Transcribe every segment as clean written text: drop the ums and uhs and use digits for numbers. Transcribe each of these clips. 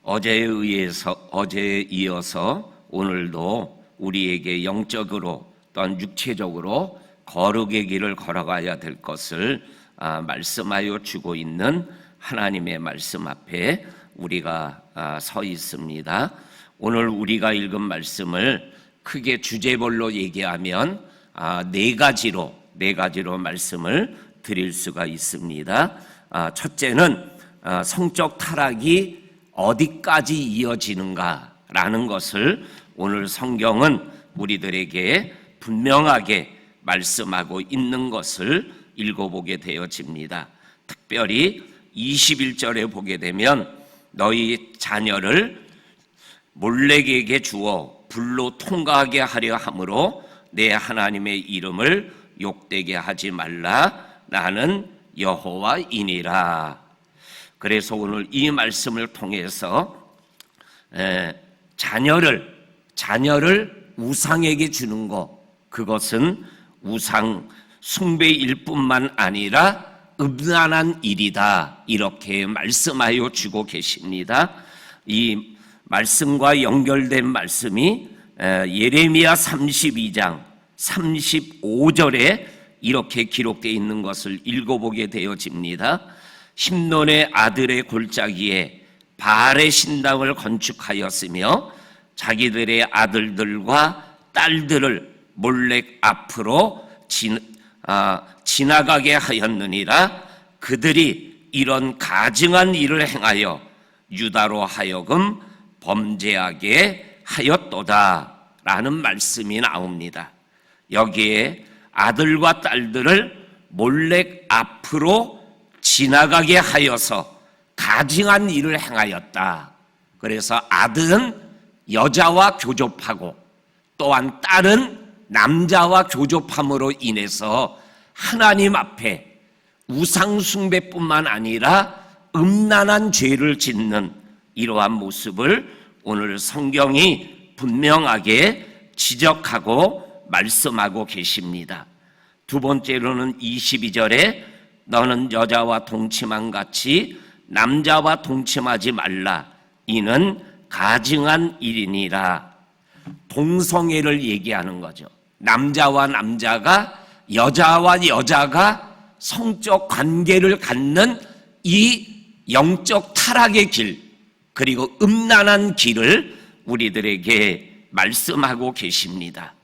어제에 이어서 오늘도 우리에게 영적으로 또한 육체적으로 거룩의 길을 걸어가야 될 것을 말씀하여 주고 있는 하나님의 말씀 앞에 우리가 서 있습니다. 오늘 우리가 읽은 말씀을 크게 주제별로 얘기하면 네 가지로 말씀을 드릴 수가 있습니다. 첫째는 성적 타락이 어디까지 이어지는가라는 것을 오늘 성경은 우리들에게 분명하게 말씀하고 있는 것을 읽어보게 되어집니다. 특별히 21절에 보게 되면 너희 자녀를 몰렉에게 주어 불로 통과하게 하려 함으로 내 하나님의 이름을 욕되게 하지 말라. 나는 여호와이니라. 그래서 오늘 이 말씀을 통해서 자녀를 우상에게 주는 것, 그것은 우상 숭배일 뿐만 아니라 음란한 일이다, 이렇게 말씀하여 주고 계십니다. 이 말씀과 연결된 말씀이 예레미야 32장 35절에 이렇게 기록되어 있는 것을 읽어보게 되어집니다. 심논의 아들의 골짜기에 바알의 신당을 건축하였으며 자기들의 아들들과 딸들을 몰렉 앞으로 지나가게 하였느니라. 그들이 이런 가증한 일을 행하여 유다로 하여금 범죄하게 하였도다 라는 말씀이 나옵니다. 여기에 아들과 딸들을 몰렉 앞으로 지나가게 하여서 가증한 일을 행하였다. 그래서 아들은 여자와 교접하고 또한 딸은 남자와 교접함으로 인해서 하나님 앞에 우상숭배뿐만 아니라 음란한 죄를 짓는 이러한 모습을 오늘 성경이 분명하게 지적하고 말씀하고 계십니다. 두 번째로는 22절에 너는 여자와 동침한 같이 남자와 동침하지 말라. 이는 가증한 일이니라. 동성애를 얘기하는 거죠. 남자와 남자가, 여자와 여자가 성적 관계를 갖는 이 영적 타락의 길, 그리고 음란한 길을 우리들에게 말씀하고 계십니다.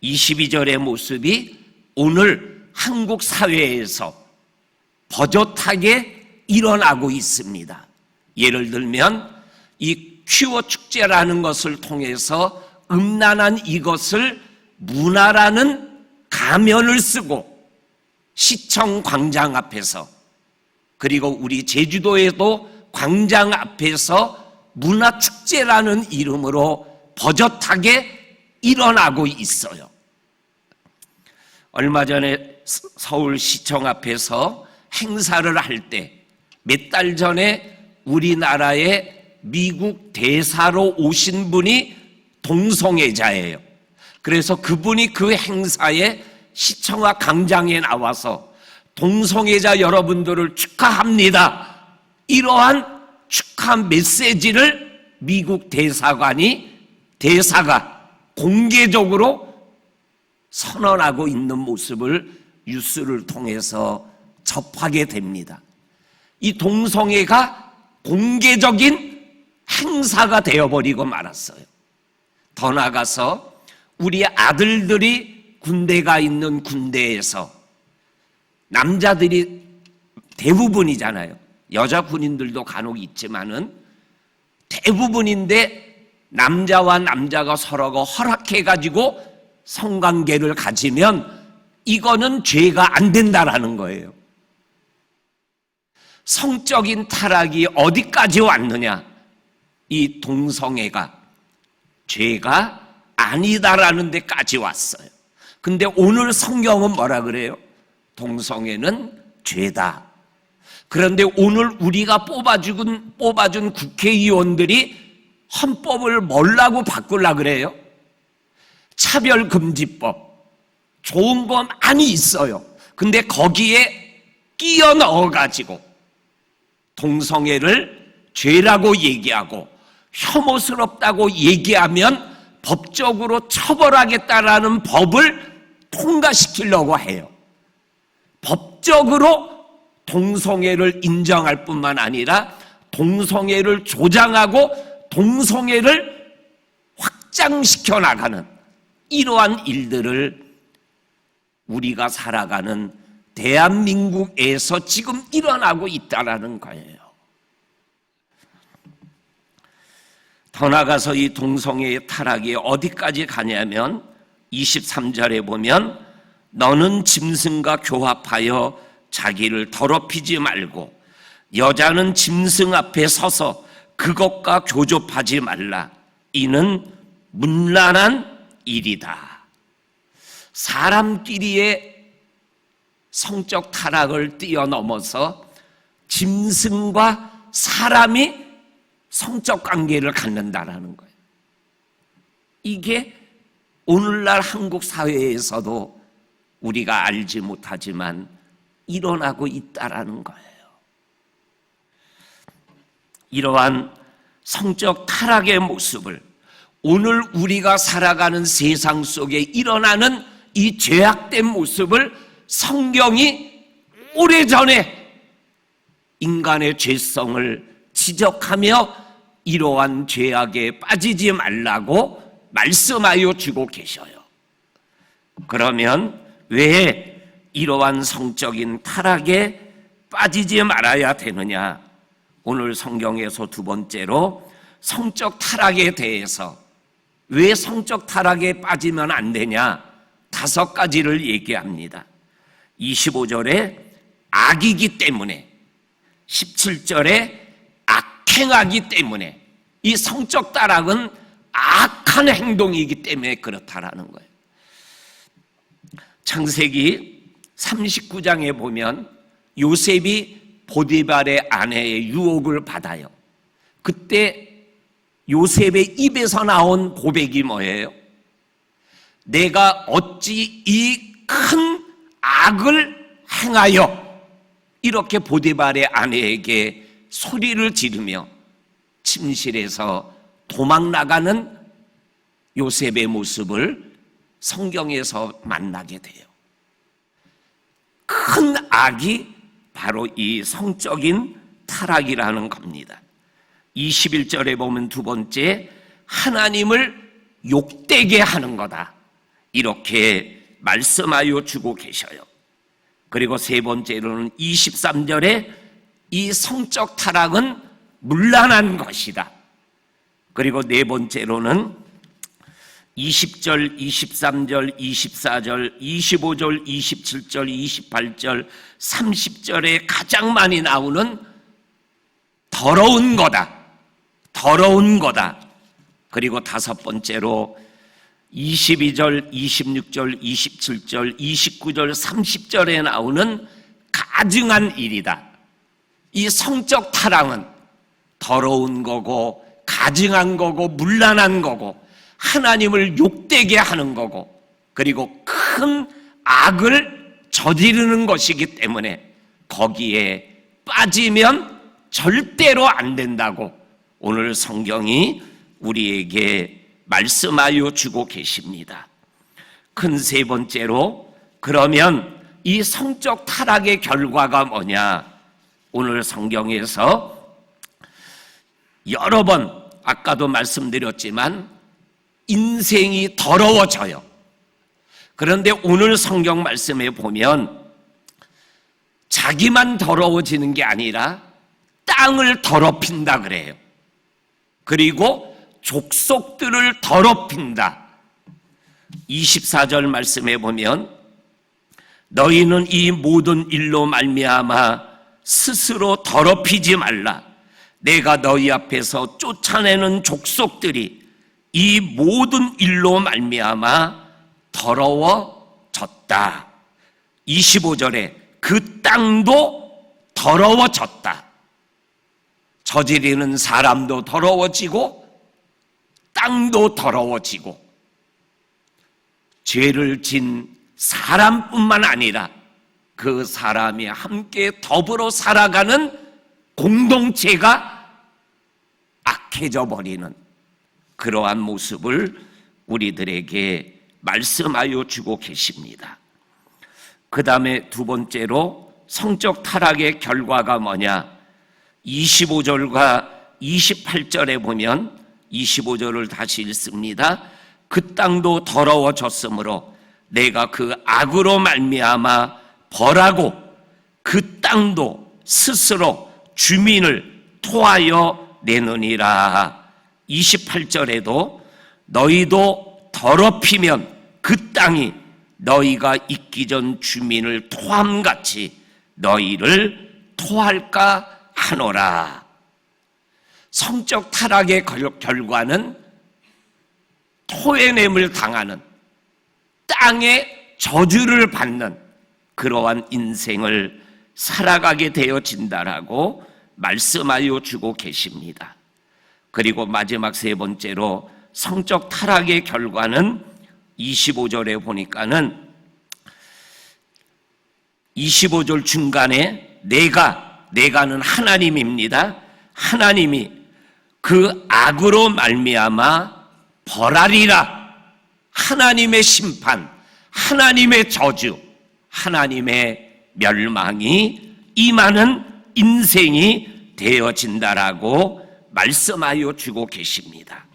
22절의 모습이 오늘 한국 사회에서 버젓하게 일어나고 있습니다. 예를 들면 이 퀴어 축제라는 것을 통해서 음란한 이것을 문화라는 가면을 쓰고 시청 광장 앞에서, 그리고 우리 제주도에도 광장 앞에서 문화축제라는 이름으로 버젓하게 일어나고 있어요. 얼마 전에 서울시청 앞에서 행사를 할 때 몇 달 전에 우리나라에 미국 대사로 오신 분이 동성애자예요. 그래서 그분이 그 행사에 시청 앞 광장에 나와서 동성애자 여러분들을 축하합니다, 이러한 축하 메시지를 미국 대사가 공개적으로 선언하고 있는 모습을 뉴스를 통해서 접하게 됩니다. 이 동성애가 공개적인 행사가 되어버리고 말았어요. 더 나아가서 우리 아들들이 군대가 있는 군대에서, 남자들이 대부분이잖아요. 여자 군인들도 간혹 있지만은 대부분인데, 남자와 남자가 서로가 허락해가지고 성관계를 가지면 이거는 죄가 안 된다라는 거예요. 성적인 타락이 어디까지 왔느냐? 이 동성애가 죄가 아니다라는 데까지 왔어요. 근데 오늘 성경은 뭐라 그래요? 동성애는 죄다. 그런데 오늘 우리가 뽑아준 국회의원들이 헌법을 뭐라고 바꾸려고 그래요? 차별금지법. 좋은 거 많이 있어요. 근데 거기에 끼어 넣어가지고 동성애를 죄라고 얘기하고 혐오스럽다고 얘기하면 법적으로 처벌하겠다라는 법을 통과시키려고 해요. 법적으로 동성애를 인정할 뿐만 아니라 동성애를 조장하고 동성애를 확장시켜 나가는 이러한 일들을 우리가 살아가는 대한민국에서 지금 일어나고 있다라는 거예요. 더 나아가서 이 동성애의 타락이 어디까지 가냐면 23절에 보면 너는 짐승과 교합하여 자기를 더럽히지 말고 여자는 짐승 앞에 서서 그것과 교접하지 말라. 이는 문란한 일이다. 사람끼리의 성적 타락을 뛰어넘어서 짐승과 사람이 성적 관계를 갖는다라는 거예요. 이게 오늘날 한국 사회에서도 우리가 알지 못하지만 일어나고 있다라는 거예요. 이러한 성적 타락의 모습을 오늘 우리가 살아가는 세상 속에 일어나는 이 죄악된 모습을 성경이 오래전에 인간의 죄성을 지적하며 이러한 죄악에 빠지지 말라고 말씀하여 주고 계셔요. 그러면 왜 이러한 성적인 타락에 빠지지 말아야 되느냐? 오늘 성경에서 두 번째로 성적 타락에 대해서 왜 성적 타락에 빠지면 안 되냐? 5가지를 얘기합니다. 25절에 악이기 때문에, 17절에 악행하기 때문에, 이 성적 타락은 악한 행동이기 때문에 그렇다라는 거예요. 창세기 39장에 보면 요셉이 보디발의 아내의 유혹을 받아요. 그때 요셉의 입에서 나온 고백이 뭐예요? 내가 어찌 이 큰 악을 행하여, 이렇게 보디발의 아내에게 소리를 지르며 침실에서 도망 나가는 요셉의 모습을 성경에서 만나게 돼요. 큰 악이 바로 이 성적인 타락이라는 겁니다. 21절에 보면 두 번째, 하나님을 욕되게 하는 거다, 이렇게 말씀하여 주고 계셔요. 그리고 세 번째로는 23절에 이 성적 타락은 문란한 것이다. 그리고 네 번째로는 20절, 23절, 24절, 25절, 27절, 28절, 30절에 가장 많이 나오는 더러운 거다, 더러운 거다. 그리고 다섯 번째로 22절, 26절, 27절, 29절, 30절에 나오는 가증한 일이다. 이 성적 타락은 더러운 거고 가증한 거고 문란한 거고 하나님을 욕되게 하는 거고 그리고 큰 악을 저지르는 것이기 때문에 거기에 빠지면 절대로 안 된다고 오늘 성경이 우리에게 말씀하여 주고 계십니다. 큰 세 번째로, 그러면 이 성적 타락의 결과가 뭐냐? 오늘 성경에서 여러 번 아까도 말씀드렸지만 인생이 더러워져요. 그런데 오늘 성경 말씀에 보면 자기만 더러워지는 게 아니라 땅을 더럽힌다 그래요. 그리고 족속들을 더럽힌다. 24절 말씀에 보면 너희는 이 모든 일로 말미암아 스스로 더럽히지 말라. 내가 너희 앞에서 쫓아내는 족속들이 이 모든 일로 말미암아 더러워졌다. 25절에 그 땅도 더러워졌다. 저지르는 사람도 더러워지고 땅도 더러워지고 죄를 진 사람뿐만 아니라 그 사람이 함께 더불어 살아가는 공동체가 악해져 버리는 그러한 모습을 우리들에게 말씀하여 주고 계십니다. 그 다음에 두 번째로 성적 타락의 결과가 뭐냐? 25절과 28절에 보면 25절을 다시 읽습니다. 그 땅도 더러워졌으므로 내가 그 악으로 말미암아 벌하고 그 땅도 스스로 주민을 토하여 내느니라. 28절에도 너희도 더럽히면 그 땅이 너희가 있기 전 주민을 토함같이 너희를 토할까 하노라. 성적 타락의 결과는 토해냄을 당하는, 땅의 저주를 받는 그러한 인생을 살아가게 되어진다라고 말씀하여 주고 계십니다. 그리고 마지막 세 번째로 성적 타락의 결과는 25절에 보니까는 25절 중간에 내가는 하나님입니다. 하나님이 그 악으로 말미암아 벌하리라. 하나님의 심판, 하나님의 저주, 하나님의 멸망이 임하는 인생이 되어진다라고 말씀하여 주고 계십니다.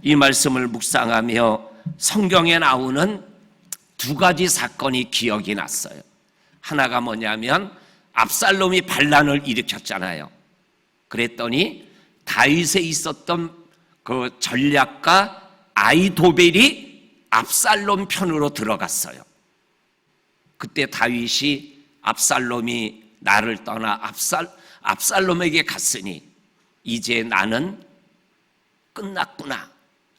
이 말씀을 묵상하며 성경에 나오는 두 가지 사건이 기억이 났어요. 하나가 뭐냐면 압살롬이 반란을 일으켰잖아요. 그랬더니 다윗에 있었던 그 전략가 아히도벨이 압살롬 편으로 들어갔어요. 그때 다윗이 압살롬이 나를 떠나 압살롬에게 갔으니 이제 나는 끝났구나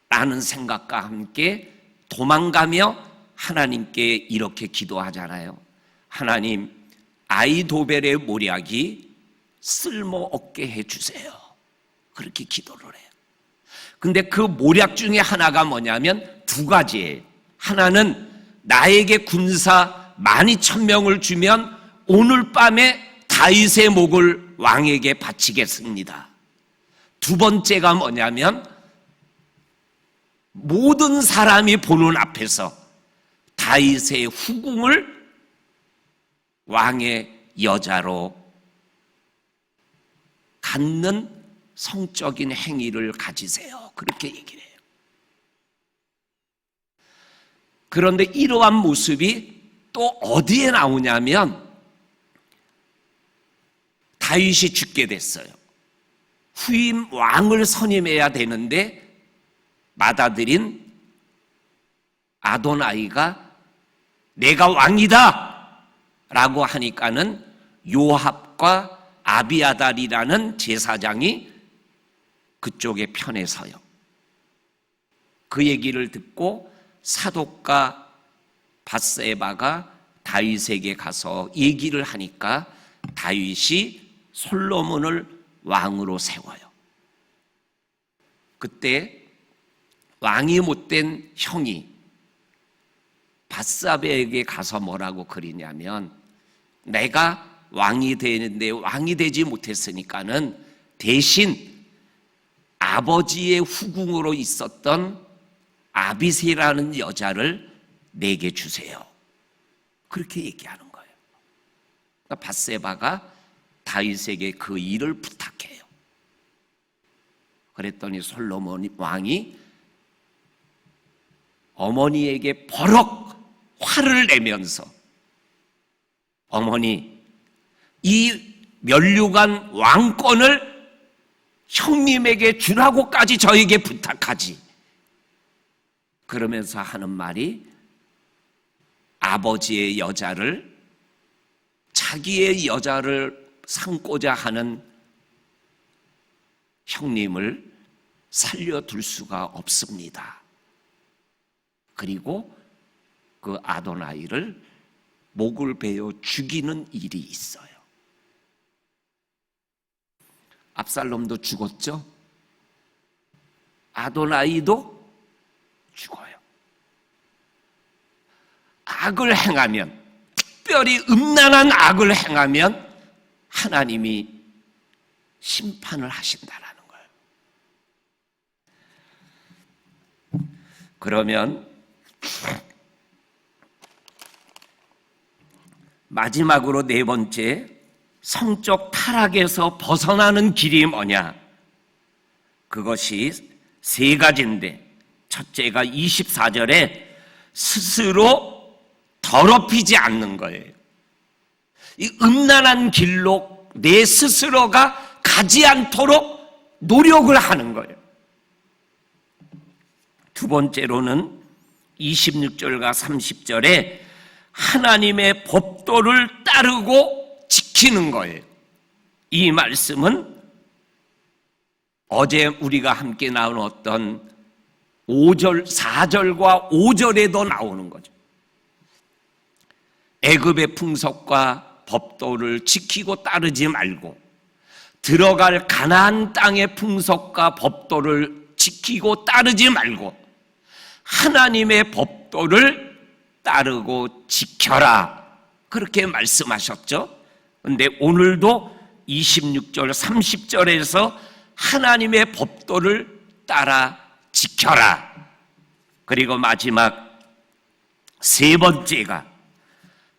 라는 생각과 함께 도망가며 하나님께 이렇게 기도하잖아요. 하나님, 아히도벨의 모략이 쓸모없게 해주세요. 그렇게 기도를 해요. 근데 그 모략 중에 하나가 뭐냐면 두 가지예요. 하나는 나에게 군사 12,000명을 주면 오늘 밤에 다윗의 목을 왕에게 바치겠습니다. 두 번째가 뭐냐면 모든 사람이 보는 앞에서 다윗의 후궁을 왕의 여자로 갖는 성적인 행위를 가지세요. 그렇게 얘기를 해요. 그런데 이러한 모습이 또 어디에 나오냐면 다윗이 죽게 됐어요. 후임 왕을 선임해야 되는데 맏아들인 아도나이가 내가 왕이다 라고 하니까는 요압과 아비아달이라는 제사장이 그쪽의 편에 서요. 그 얘기를 듣고 사독과 밧세바가 다윗에게 가서 얘기를 하니까 다윗이 솔로몬을 왕으로 세워요. 그때 왕이 못된 형이 밧세바에게 가서 뭐라고 그리냐면 내가 왕이 되는데 왕이 되지 못했으니까는 대신 아버지의 후궁으로 있었던 아비새라는 여자를 내게 주세요. 그렇게 얘기하는 거예요. 그러니까 밧세바가 다윗에게 그 일을 부탁해요. 그랬더니 솔로몬 왕이 어머니에게 버럭 화를 내면서 어머니, 이 면류관 왕권을 형님에게 주라고까지 저에게 부탁하지. 그러면서 하는 말이 아버지의 여자를 자기의 여자를 삼고자 하는 형님을 살려둘 수가 없습니다. 그리고 그 아도나이를 목을 베어 죽이는 일이 있어요. 압살롬도 죽었죠. 아도나이도 죽어요. 악을 행하면, 특별히 음란한 악을 행하면 하나님이 심판을 하신다라는 거예요. 그러면 마지막으로 네 번째, 성적 타락에서 벗어나는 길이 뭐냐? 그것이 세 가지인데, 첫째가 24절에 스스로 더럽히지 않는 거예요. 이 음란한 길로 내 스스로가 가지 않도록 노력을 하는 거예요. 두 번째로는 26절과 30절에 하나님의 법도를 따르고 지키는 거예요. 이 말씀은 어제 우리가 함께 나눴던 5절, 4절과 5절에도 나오는 거죠. 애굽의 풍속과 법도를 지키고 따르지 말고 들어갈 가나안 땅의 풍속과 법도를 지키고 따르지 말고 하나님의 법도를 따르고 지켜라, 그렇게 말씀하셨죠. 그런데 오늘도 26절 30절에서 하나님의 법도를 따라 지켜라. 그리고 마지막 세 번째가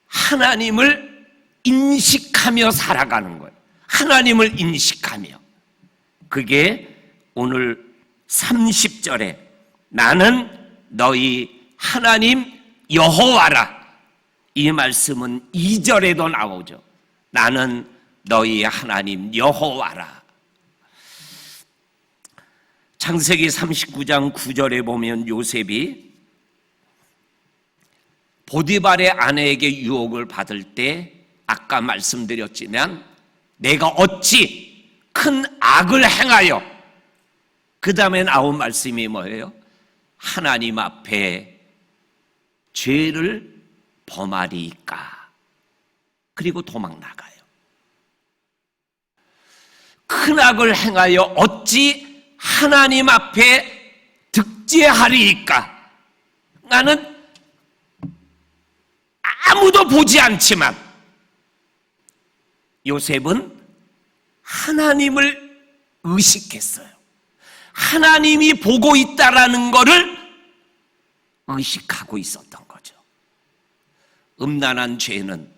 하나님을 인식하며 살아가는 거예요. 하나님을 인식하며. 그게 오늘 30절에 나는 너희 하나님 여호와라, 이 말씀은 2절에도 나오죠. 나는 너희 하나님 여호와라. 창세기 39장 9절에 보면 요셉이 보디발의 아내에게 유혹을 받을 때 아까 말씀드렸지만 내가 어찌 큰 악을 행하여, 그 다음에 나온 말씀이 뭐예요? 하나님 앞에 죄를 범하리이까. 그리고 도망 나가요. 큰 악을 행하여 어찌 하나님 앞에 득죄하리이까. 나는 아무도 보지 않지만 요셉은 하나님을 의식했어요. 하나님이 보고 있다라는 것을 의식하고 있었던 거죠. 음란한 죄는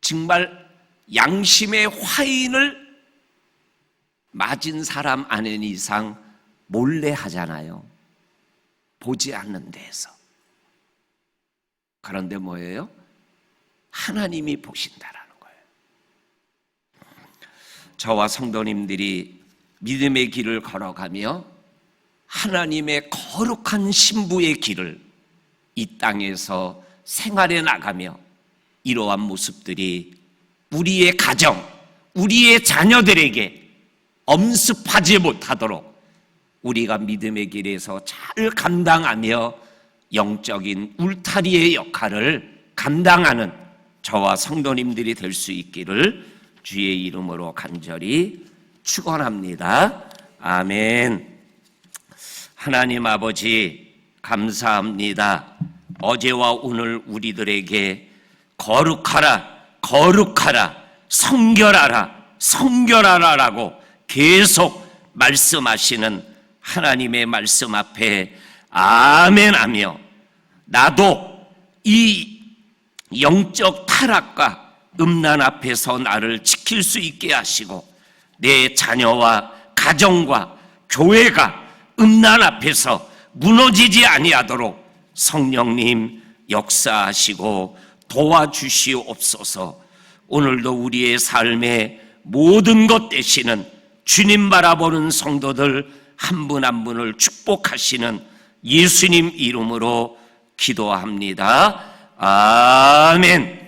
정말 양심의 화인을 맞은 사람 아닌 이상 몰래 하잖아요. 보지 않는 데에서. 그런데 뭐예요? 하나님이 보신다라는 거예요. 저와 성도님들이 믿음의 길을 걸어가며 하나님의 거룩한 신부의 길을 이 땅에서 생활해 나가며 이러한 모습들이 우리의 가정, 우리의 자녀들에게 엄습하지 못하도록 우리가 믿음의 길에서 잘 감당하며 영적인 울타리의 역할을 감당하는 저와 성도님들이 될 수 있기를 주의 이름으로 간절히 축원합니다. 아멘. 하나님 아버지 감사합니다. 어제와 오늘 우리들에게 거룩하라, 거룩하라, 성결하라, 성결하라라고 계속 말씀하시는 하나님의 말씀 앞에 아멘하며 나도 이 영적 타락과 음란 앞에서 나를 지킬 수 있게 하시고 내 자녀와 가정과 교회가 음란 앞에서 무너지지 아니하도록 성령님 역사하시고 도와주시옵소서. 오늘도 우리의 삶의 모든 것 되시는 주님 바라보는 성도들 한 분 한 분을 축복하시는 예수님 이름으로 기도합니다. 아멘.